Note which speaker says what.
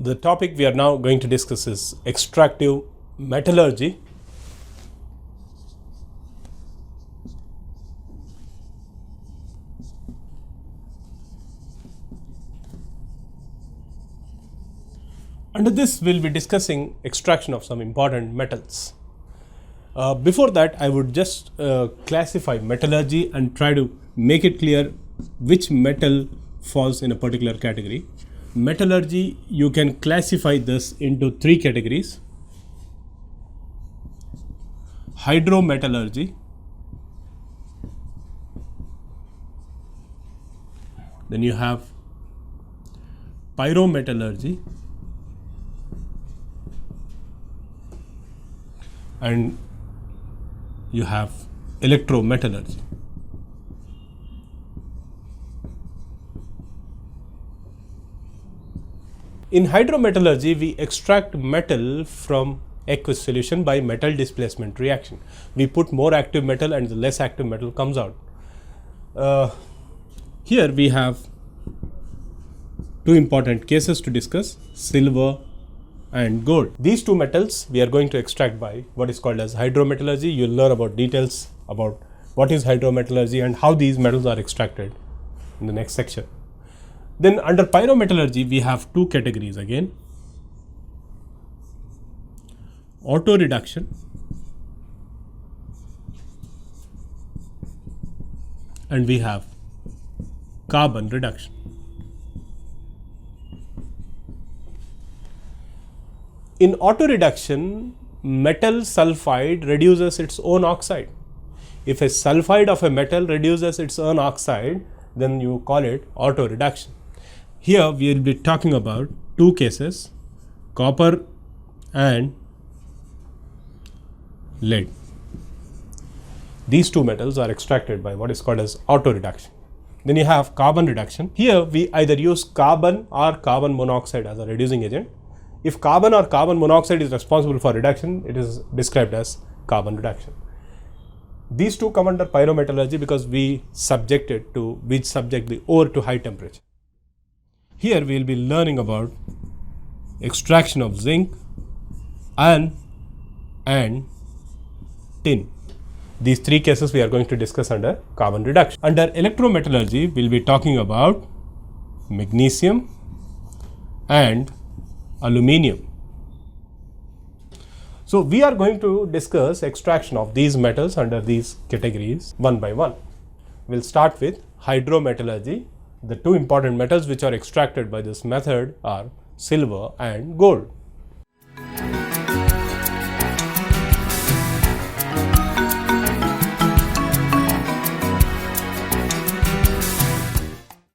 Speaker 1: the topic we are now going to discuss is extractive metallurgy. Under this, we will be discussing extraction of some important metals. Before that, I would just classify metallurgy and try to make it clear which metal falls in a particular category. Metallurgy, you can classify this into three categories: hydrometallurgy, then you have pyrometallurgy, and you have electrometallurgy. In hydrometallurgy, we extract metal from aqueous solution by metal displacement reaction. We put more active metal and the less active metal comes out. Here we have two important cases to discuss: silver and gold. These two metals we are going to extract by what is called as hydrometallurgy. You will learn about details about what is hydrometallurgy and how these metals are extracted in the next section. Then under pyrometallurgy, we have two categories again: auto reduction and we have carbon reduction. In auto reduction, metal sulfide reduces its own oxide. If a sulfide of a metal reduces its own oxide, then you call it auto reduction. Here we will be talking about two cases: copper and lead. These two metals are extracted by what is called as auto reduction. Then you have carbon reduction. Here we either use carbon or carbon monoxide as a reducing agent. If carbon or carbon monoxide is responsible for reduction, it is described as carbon reduction. These two come under pyrometallurgy because we subject the ore to high temperature. Here we will be learning about extraction of zinc, iron and tin. These three cases we are going to discuss under carbon reduction. Under electrometallurgy, we will be talking about magnesium and aluminium. So we are going to discuss extraction of these metals under these categories one by one. We'll start with hydrometallurgy. The two important metals which are extracted by this method are silver and gold.